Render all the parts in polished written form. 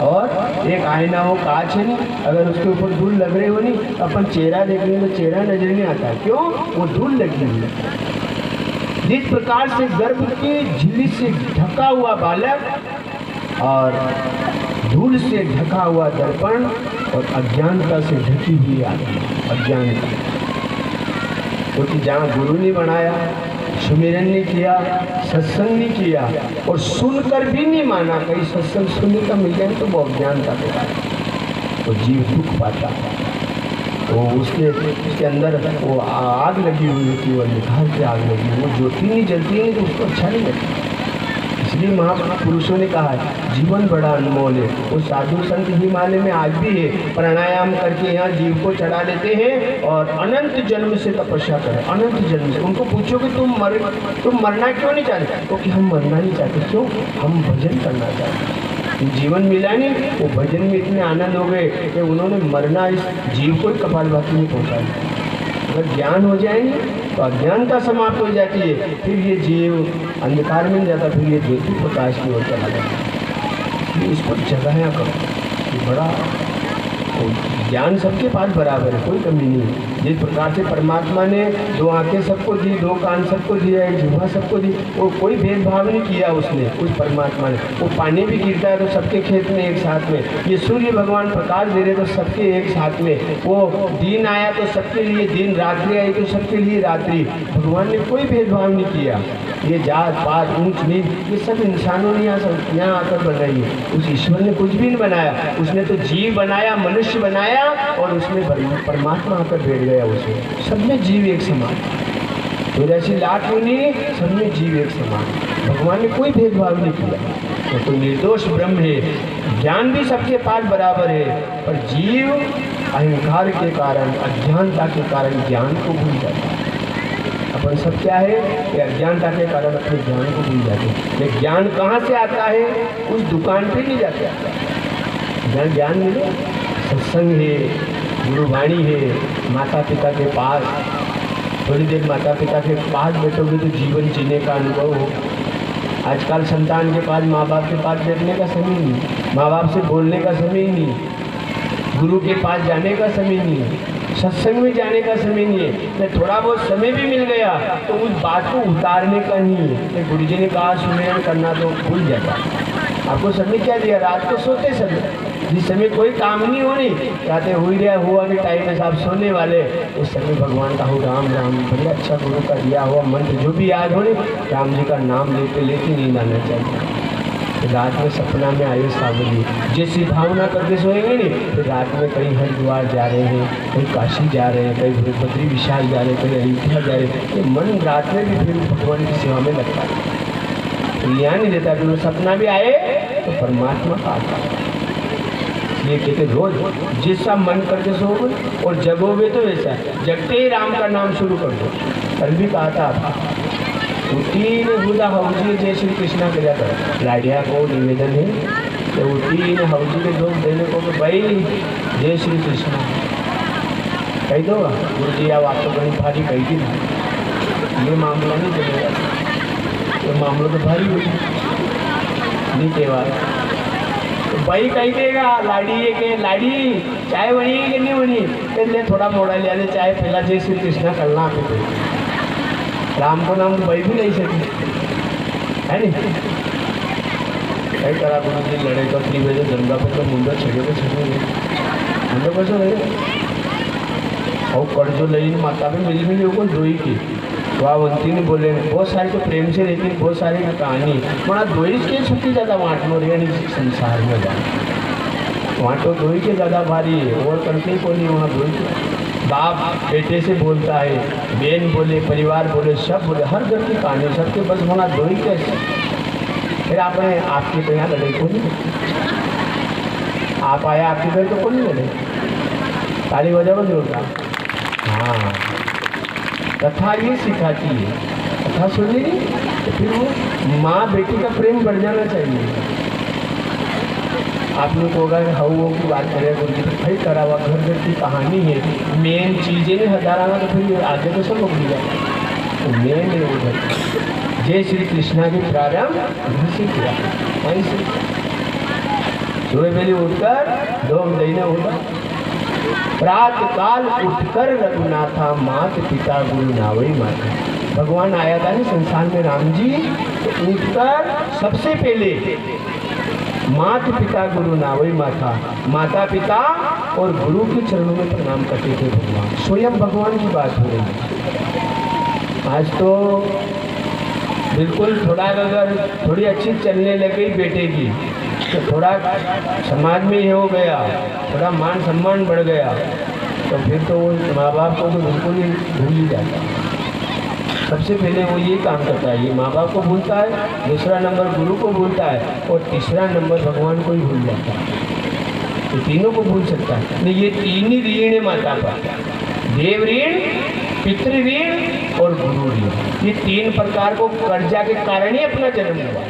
और एक आईना हो, कांच है नहीं, अगर उसके ऊपर धूल लग रही हो नहीं, अपन चेहरा देखने में चेहरा नजर नहीं आता। क्यों? वो धूल लगी हुई है। जिस प्रकार से गर्भ की झिल्ली से ढका हुआ बालक और धूल से ढका हुआ दर्पण और अज्ञानता से ढकी हुई आत्मा, अज्ञानता, क्योंकि जहाँ गुरु ने बनाया, सुमिरन नहीं किया, सत्संग नहीं किया और सुनकर भी नहीं माना, कहीं सत्संग सुनने का मिल जाए तो वो अज्ञानता के कारण तो जीव दुख पाता है। तो उसके अंदर वो आग लगी हुई होती है, वो निखार से आग लगी, वो ज्योति नहीं जलती है तो उसको अच्छा नहीं लगता। इसलिए महापुरुषों ने कहा है जीवन बड़ा अनमोल है। वो साधु संत हिमालय में आज भी है, प्राणायाम करके यहाँ जीव को चढ़ा लेते हैं और अनंत जन्म से तपस्या करें, अनंत जन्म से। उनको पूछो कि तुम मरना क्यों नहीं चाहते? क्योंकि हम मरना नहीं चाहते। क्यों? हम भजन करना चाहते। जीवन मिला नहीं, वो भजन में इतने आनंद हो गए कि उन्होंने मरना इस जीव को कपालभाति में पहुँचाया। अगर ज्ञान हो जाएंगे तो अज्ञानता समाप्त हो जाती है, फिर ये जीव अंधकार में जाता, फिर ये ज्योति प्रकाश की ओर चला जाता। इसको जगाया करो, ये बड़ा ज्ञान सबके पास बराबर है, कोई कमी नहीं है। जिस प्रकार से परमात्मा ने दो आंखें सबको दी, दो कान सबको दिया, एक जिह्वा सबको दी, वो कोई भेदभाव नहीं किया उसने, उस परमात्मा ने। वो पानी भी गिरता है तो सबके खेत में एक साथ में, ये सूर्य भगवान प्रकाश दे रहे तो सबके एक साथ में, वो दिन आया तो सबके लिए दिन, रात्रि आई तो सबके लिए रात्रि। भगवान ने कोई भेदभाव नहीं किया। ये जात पात ऊंच नीच ये सब इंसानों ने यहाँ आकर बनाई है। उस ईश्वर ने कुछ भी नहीं बनाया, उसने तो जीव बनाया, मनुष्य बनाया और उसमें परमात्मा आकर बैठ गया उसमें। सब में जीव एक समान, तो जैसी लाट नहीं, सब में जीव एक समान। भगवान ने कोई भेदभाव नहीं किया। तो निर्दोष ब्रह्म है, ज्ञान भी सबके पास बराबर है, पर जीव अहंकार के कारण, अज्ञानता के कारण ज्ञान को भूल जाता है। अपन सब क्या है कि अज्ञानता के कारण अपने ज्ञान को भूल जाते हैं। ये ज्ञान कहाँ से आता है? उस दुकान पे नहीं जाते आता। ज्ञान मिले, सत्संग है, गुरुवाणी है, माता पिता के पास थोड़ी देर माता पिता के पास बैठोगे तो जीवन जीने का अनुभव हो। आजकल संतान के पास, माँ बाप के पास बैठने का समय नहीं, माँ बाप से बोलने का समय नहीं, गुरु के पास जाने का समय नहीं, सत्संग में जाने का समय नहीं है। तो थोड़ा बहुत समय भी मिल गया तो उस बात को उतारने का नहीं है। गुरु जी ने कहा सुमिरन करना तो भूल जाता। आपको समय क्या दिया? रात को सोते समय, जिस समय कोई काम नहीं होनी चाहते, हुआ कि टाइम में आप सोने वाले, उस समय भगवान का हो राम राम, बड़ा अच्छा गुरु का दिया हुआ मंत्र जो भी याद होने, राम जी का नाम लेते लेते नींद आना चाहिए। रात में सपना में आए सावली, जैसी भावना करके सोएंगे नहीं, फिर रात में कहीं हरिद्वार जा रहे हैं, कहीं काशी जा रहे हैं, कहीं बद्री विशाल जा रहे हैं, कहीं अयोध्या जा रहे हैं, तो मन रात में भी फिर भगवान की सेवा में लगता है। यहाँ नहीं देता कि सपना भी आए तो परमात्मा का आता है। ये कहते रोज जैसा मन करके सोओगे और जगोगे तो वैसा, जगते ही राम का नाम शुरू कर दो। कल भी कहा था आपको, तीन हुदा हौजी जय श्री कृष्णा किया कर लाडिया को निवेदन है तो तीन हौजी के लोग देने को तो भाई जय श्री कृष्णा कही दो। गुरु जी आप तो बड़ी भारी कही थी, ये मामला नहीं चलेगा, ये मामला तो भारी हुई नहीं त्यौहार तो भाई कही देगा लाड़ी ये के लाड़ी चाय बनी कि नहीं बनी, ले थोड़ा मोड़ा लिया चाय पहला जय श्री कृष्णा करना आप राम को नाम तो भाई भी नहीं सके है नहीं। कई करा गुरु जी लड़े तो तीन बजे गंगा पर तो मुंडा छेड़े तो छेड़े मुंडा कैसे रहे और कर्जो लई माता भी मिली मिली होगा दोई की वावंती नहीं बोले, बहुत सारे तो प्रेम से रहती, बहुत सारी कहानी बड़ा दोई के छुट्टी ज़्यादा वाटनो रही संसार में वहाँ तो दोई के ज़्यादा भारी है और करते ही कोई नहीं वहाँ दोई के। बाप बेटे से बोलता है, बहन बोले, परिवार बोले, सब बोले, हर घर की कहानी सबके बस होना दो ही कैसे। फिर आपने आपके तो यहाँ लड़े को नहीं, आप आया आपके घर तो कौन नहीं लड़े, ताली वजह बंद होता। हाँ कथा ये सिखाती है, कथा सुनी तो फिर वो माँ बेटी का प्रेम बढ़ जाना चाहिए। आप लोग होगा हाउ की बात करें गुरु जी तो भाई करा हुआ घर घर की कहानी है, मेन चीज़ें नहीं हजाराना तो फिर आगे तो सब लोग मिल जाए तो मेन है उधर। जय श्री कृष्णा के प्रारंभ घर से किया, वहीं से सुबह पहले उठकर दो महीने उठा, रात काल उठकर रघुनाथा, मात पिता गुरु नावई माता। भगवान आया था ना संसार में राम जी, तो उठकर सबसे पहले मात पिता गुरु नावई माता, माता पिता और गुरु के चरणों में प्रणाम करते थे भगवान। स्वयं भगवान की बात हो रही है। आज तो बिल्कुल थोड़ा अगर थोड़ी अच्छी चलने लग गई बेटे की, तो थोड़ा समाज में ये हो गया, थोड़ा मान सम्मान बढ़ गया, तो फिर तो वो माँ बाप को तो बिल्कुल ही भूल ही जाता है। सबसे पहले वो ये काम करता है, ये माँ बाप को भूलता है, दूसरा नंबर गुरु को भूलता है, और तीसरा नंबर भगवान को ही भूल जाता है। तो तीनों को भूल सकता है नहीं, ये तीन ही ऋण है माता पर, देव ऋण, पितृ ऋण और गुरु ऋण। ये तीन प्रकार को कर्जा के कारण ही अपना जन्म हुआ।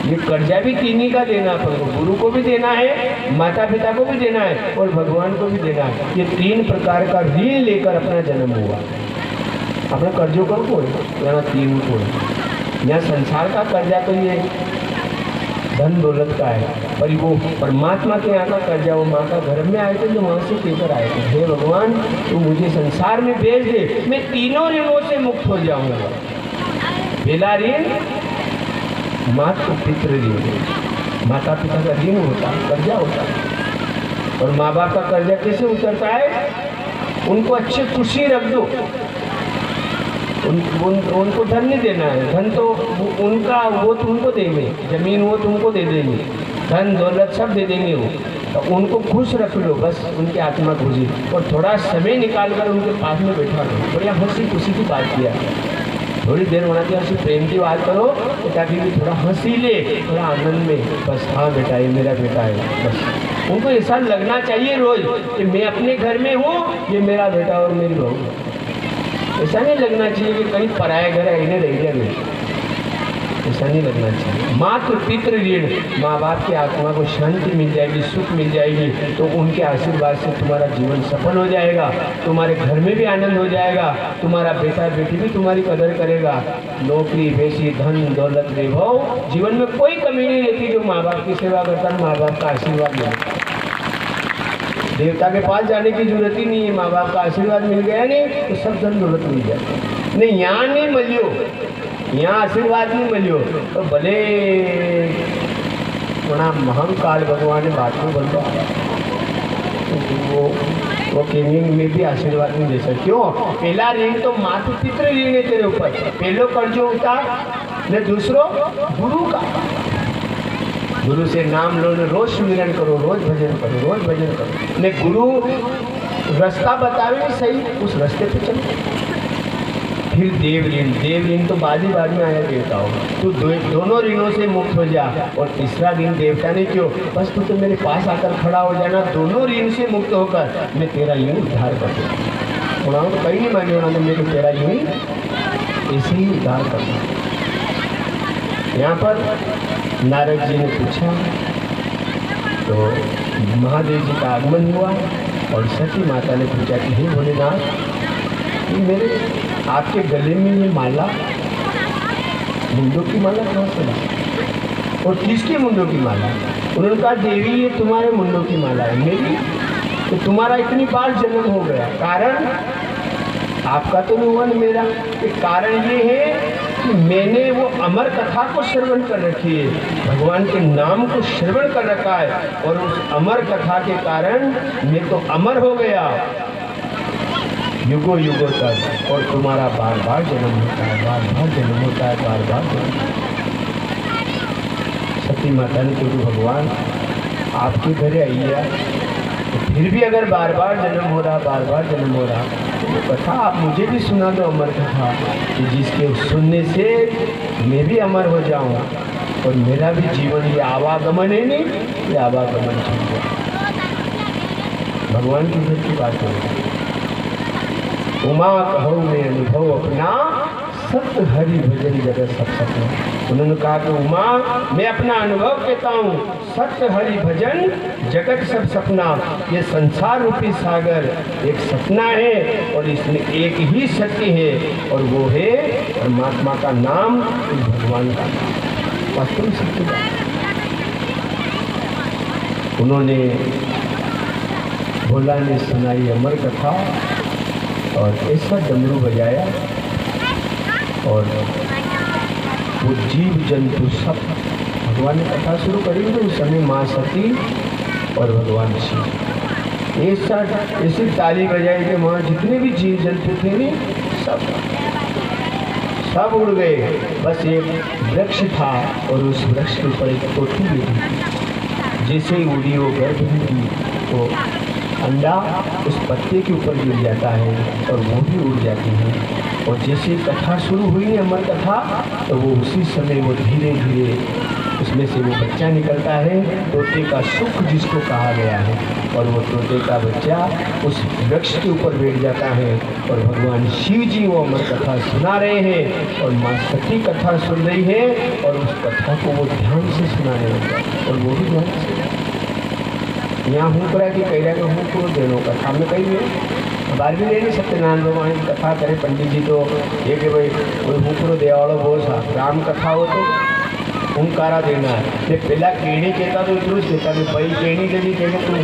ये कर्जा भी तीन का देना पड़ेगा, गुरु को भी देना है, माता पिता को भी देना है और भगवान को भी देना है। ये तीन प्रकार का ऋण लेकर अपना जन्म हुआ। अपने कर्जों का कोई यहाँ तीन को, यहाँ संसार का कर्जा तो ये धन दौलत का है, पर वो परमात्मा के यहाँ का कर्जा वो माँ का घर में आए थे, जो वहाँ से लेकर आए थे। हे भगवान, तू मुझे संसार में भेज दे, मैं तीनों ऋणों से मुक्त हो जाऊंगा। पहला ऋण मातृ पितृ ऋण, माता पिता का ऋण होता है, कर्जा होता है। और माँ बाप का कर्जा कैसे उतरता है? उनको अच्छी खुशी रख दो, उनको धन नहीं देना है, धन तो उनका वो तुमको देंगे, जमीन वो तुमको दे देंगे, धन दौलत सब दे देंगे वो, तो उनको खुश रख लो, बस उनकी आत्मा खुशी। और थोड़ा समय निकाल कर उनके पास में बैठा लो, बढ़िया हंसी खुशी की बात किया, थोड़ी देर बनाती हंसी प्रेम की बात करो, तो ताकि भी थोड़ा हंसी ले, थोड़ा आनंद में, बस हाँ बेटा ये मेरा बेटा है। बस उनको ऐसा लगना चाहिए रोज कि मैं अपने घर में हूँ, ये मेरा बेटा और मेरी बहू। ऐसा नहीं लगना चाहिए कि कहीं पराया घर है इन्हें रह गया, ऐसा नहीं लगना चाहिए। मातृ पितृ ऋण, माँ बाप की आत्मा को शांति मिल जाएगी, सुख मिल जाएगी, तो उनके आशीर्वाद से तुम्हारा जीवन सफल हो जाएगा, तुम्हारे घर में भी आनंद हो जाएगा, तुम्हारा बेटा बेटी भी तुम्हारी कदर करेगा। नौकरी बेसी धन दौलत वैभव, जीवन में कोई कमी नहीं रहती। जो माँ बाप की सेवा करता है, माँ बाप का आशीर्वाद मिलता है, देवता के पास जाने की जरूरत ही नहीं है। माँ बाप का आशीर्वाद मिल गया नहीं तो सब धन दौलत मिल जाए। नहीं, यहाँ नहीं मिलियो, यहाँ आशीर्वाद नहीं मिलियो तो भले थोड़ा महंकाल भगवान ने बात में बोलता वो केमिंग में भी आशीर्वाद नहीं दे सकते। क्यों? पहला ऋण तो मातृ पितृ ऋण है तेरे ऊपर, पहलो कर्जो होता न, दूसरो गुरु का। गुरु से नाम लो, रोज सुमिरन करो, रोज भजन करो, रोज भजन करो। ने गुरु रास्ता बतावे सही, उस रास्ते पे चलो। फिर देव ऋण तो बाद ही बाद में आया देवता हो। तू दोनों ऋणों से मुक्त हो जा। और तीसरा ऋण देवता ने क्यों, बस तू तो मेरे पास आकर खड़ा हो जाना, दोनों ऋण से मुक्त होकर मैं तेरा यूं उद्धार कर दूँगा। तो कहीं नहीं मांगे होना, तो मेरे तेरा यूं ऐसे ही उद्धार करना। यहाँ पर नारद जी ने पूछा तो महादेव जी का आगमन हुआ और सती माता ने पूछा कि हे भोलेनाथ, मेरे आपके गले में ये माला, मुंडों की माला कहाँ से ला? और किसके मुंडों की माला? उन्होंने कहा देवी ये तुम्हारे मुंडों की माला है। मेरी? तो तुम्हारा इतनी बार जन्म हो गया, कारण आपका तो नहीं हुआ न मेरा। कारण ये है कि मैंने वो अमर कथा को श्रवण कर रखी है, भगवान के नाम को श्रवण कर रखा है, और उस अमर कथा के कारण मैं तो अमर हो गया युगों युगों तक। और तुम्हारा बार बार जन्म होता है, बार बार जन्म होता है, बार बार जन्म। सती माता ने क्योंकि भगवान आपके घर आई है, तो फिर भी अगर बार बार जन्म हो रहा, बार बार जन्म हो रहा, तो कथा आप मुझे भी सुना दो, अमर कथा, कि जिसके सुनने से मैं भी अमर हो जाऊं और मेरा भी जीवन ये आवागमन है नहीं, ये आवागमन चल जाए। भगवान की घर की बात है। उमा कहो मैं अनुभव अपना, सत्य हरि भजन जगत सब सपना। उन्होंने कहा कि उमा मैं अपना अनुभव कहता हूँ, सत्य हरि भजन जगत सब सपना। ये संसार रूपी सागर एक सपना है और इसमें एक ही सत्य है और वो है परमात्मा का नाम, भगवान का नाम। वास्तव में सत्य उन्होंने भोला ने सुनाई अमर कथा और ऐसा डमरू बजाया और वो जीव जंतु सब भगवान ने कथा शुरू करी तो उस समय माँ सती और भगवान शिव ऐसा ऐसी ताली बजाई कि वहाँ जितने भी जीव जंतु थे नहीं सब उड़ गए। बस एक वृक्ष था और उस वृक्ष के ऊपर एक तोती बैठी थी। जैसे ही उड़ी वो गर्भवती वो अंडा उस पत्ते के ऊपर गिर जाता है और वो भी उड़ जाती है। और जैसे कथा शुरू हुई अमर कथा तो वो उसी समय वो धीरे धीरे उसमें से वो बच्चा निकलता है, तोते का सुख जिसको कहा गया है। और वो तोते का बच्चा उस वृक्ष के ऊपर बैठ जाता है और भगवान शिव जी वो अमर कथा सुना रहे हैं और माँ सती कथा सुन रही है और उस कथा को वो ध्यान से सुनाने लगा और वो भी ध्यान से यहाँ हुकरा की कह रहा कि हुकरो देनो कथा में कही है बार भी नहीं सत्यनारायण भगवान की कथा करे पंडित जी तो ये कि भाई कोई हुकरो दे वालों बोल सा राम कथा हो तो हुंकारा देना है। ये पहला केणी कहता तो इतना कहता कि भाई केणी के भी कहेंगे तुम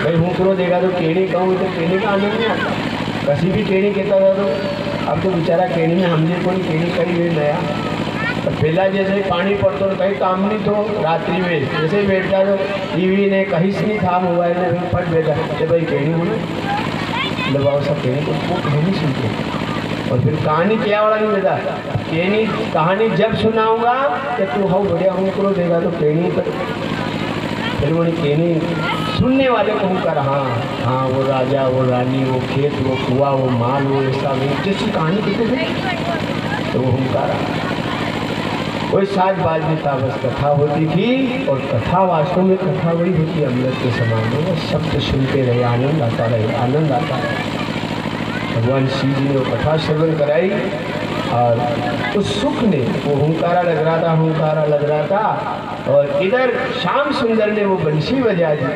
भाई हुकरो देगा तो केणी कहूँ तो केणी का आनंद नहीं आता। कसी भी केणी कहता था तो अब तो बेचारा केणी में हमने कोई केणी कही हुई नया तो पहला जैसे पानी पड़ता तो कहीं काम नहीं तो रात्रि में जैसे ही बैठता तो टीवी ने कहीं से नहीं था मोबाइल ने फट बैठा तो भाई कहनी होना दबाओ सब कहनी तो वो कहानी सुनते और फिर कहानी क्या वाला नहीं देता कहनी कहानी जब सुनाऊंगा कि तू हाउ बढ़िया हूँ करो देगा तो कहनी पर फिर वो कहनी सुनने वाले को कर हाँ वो राजा वो रानी वो खेत वो कुआ वो माल वो ऐसा जैसी कहानी कहते थे तो वो हुंकारा कोई साज बाज में था बस कथा होती थी और कथा वास्तव में कथा वही होती अमृत के समान में वो शब्द सुनते रहे आनंद आता रहे आनंद आता रहे। भगवान शिव जी ने वो कथा श्रवण कराई और उस सुख ने वो हुंकारा लग रहा था और इधर श्याम सुंदर ने वो बंशी बजा दी।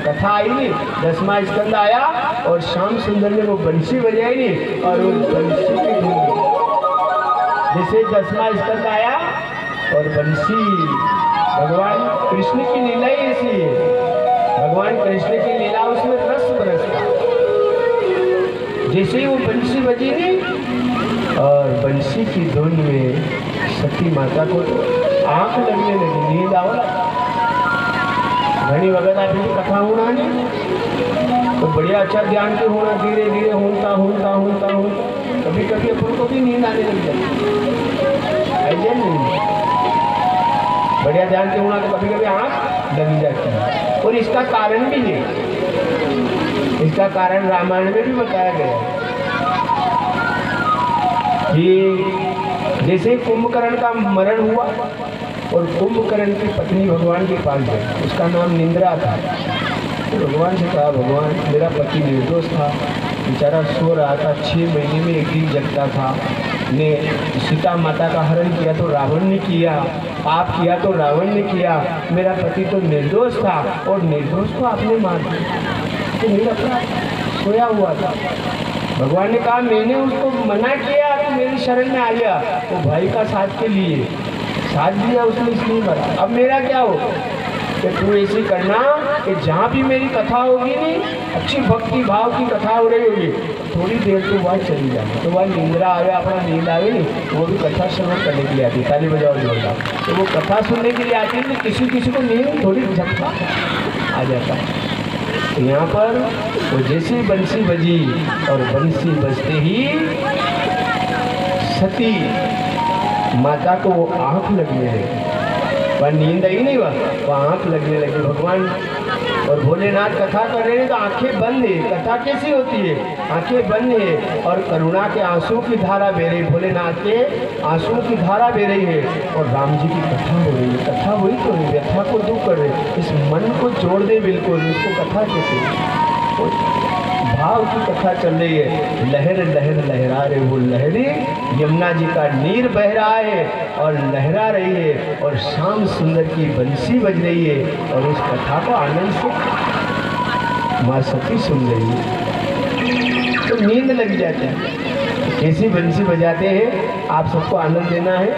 कथा आई नहीं 10वां स्कंद आया और श्याम सुंदर ने वो बंशी बजाई नहीं और वो बंशी की धुन जैसे 10वां स्कंद आया और बंसी भगवान कृष्ण की लीला ही ऐसी है। भगवान कृष्ण की लीला उसमें रस बरसता जैसे ही वो बंसी बजी नहीं और बंसी की धुन में सती माता को तो आंख लगने लगी नींद आवला घनी वगत आप कथा होना नहीं तो बढ़िया अच्छा ध्यान के होना धीरे धीरे होता कभी कभी अपन को भी नींद आने लग जाती ऐसे नहीं बढ़िया ध्यान के होना तो कभी कभी आँख लगी जाती है और इसका कारण भी है। इसका कारण रामायण में भी बताया गया कि जैसे कुंभकर्ण का मरण हुआ और कुंभकर्ण की पत्नी भगवान के पास गई उसका नाम निंद्रा था तो भगवान से कहा भगवान मेरा पति निर्दोष था बेचारा सो रहा था 6 महीने में एक दिन जगता था ने सीता माता का हरण किया तो रावण ने किया पाप किया तो रावण ने किया मेरा पति तो निर्दोष था और निर्दोष को आपने मार दिया तो मेरा अपराध सोया हुआ था। भगवान ने कहा मैंने उसको मना किया तो मेरी शरण में आ गया वो भाई का साथ के लिए साथ दिया उसने इसलिए मरा। अब मेरा क्या हो कि तू ऐसी करना कि जहाँ भी मेरी कथा होगी नहीं अच्छी भक्ति भाव की कथा हो रही होगी थोड़ी देर तो वहाँ चली जाए तो वह निंद्रा आवे अपना नींद आवे नहीं वो भी कथा श्रवण करने के लिए आती ताली बजाओ जोरदार तो वो कथा सुनने के लिए आती है तो किसी किसी को नींद थोड़ी झपका आ जाता है। तो यहाँ पर वो जैसी बंसी बजी और बंसी बजते ही सती माता को वो आँख लगने लगी वह नींद आई नहीं वह आँख लगने लगी। भगवान और भोलेनाथ कथा कर रहे हैं तो आंखें बंद है कथा कैसी होती है आंखें बंद है और करुणा के आंसू की धारा बह रही भोलेनाथ के आंसू की धारा बह रही है और राम जी की कथा हो रही है कथा वही तो है व्यथा को दूर कर रहे इस मन को जोड़ दे बिल्कुल उसको कथा कहते हैं भाव की कथा चल रही है लहर लहर लहरा रहे वो लहरी यमुना जी का नीर बह रहा है और लहरा रही है और श्याम सुंदर की बंसी बज रही है और उस कथा को आनंद से माँ सती सुन रही है तो नींद लग जाती है। कैसी बंसी बजाते हैं आप सबको आनंद देना है।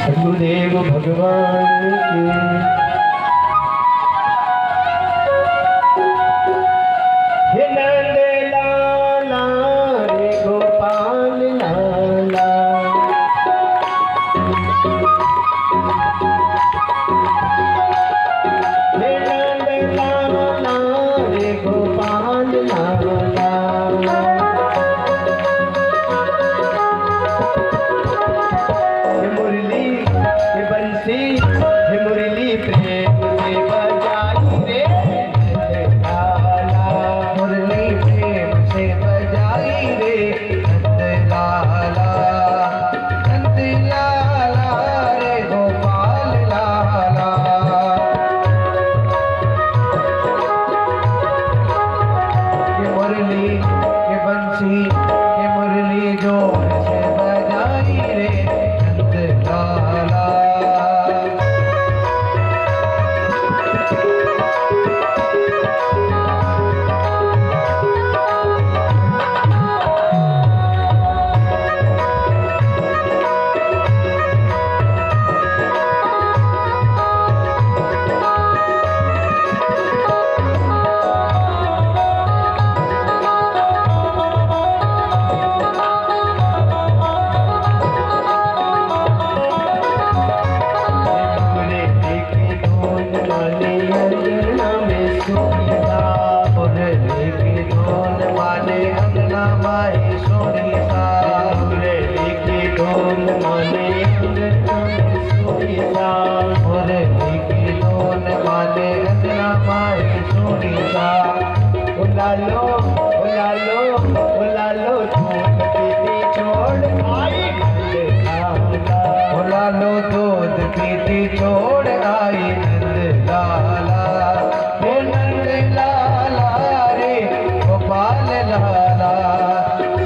सदगुरुदेव भगवान के की धून माने अंगना में सोनी सा, मुरली की धून माने अंगना माही सोनी सा, मुरली की धून माने अंगना में सोनी सा, मुरली की धून माने अंगना माही सोनी सा। उलालो उलालो उलालो दूध पीती छोड़ आई नंद लाला, उलालो दूध पीती छोड़ आई नंद लाला, हे नंद लाला रे गोपाल लाला,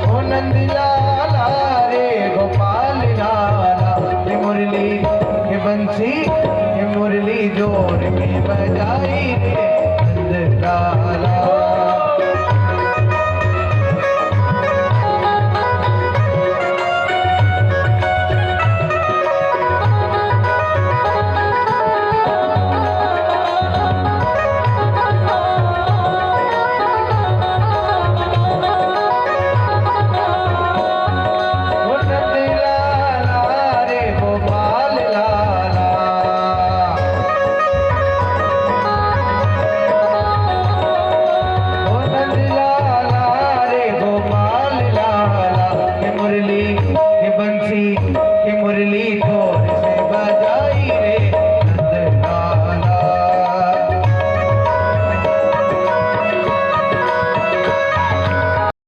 ओ नंद लाला रे गोपाल लाला, ये मुरली ये बंसी ये मुरली जोर में बजाई रे नंद लाला।